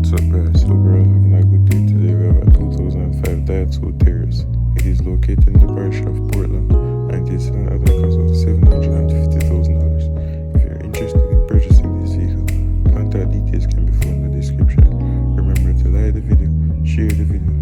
What's up guys, so we're all having a good day today. We have a 2005 Daihatsu Terios. It is located in the parish of Portland and it is selling at a cost of $750,000. If you're interested in purchasing this vehicle, contact details can be found in the description. Remember to like the video, share the video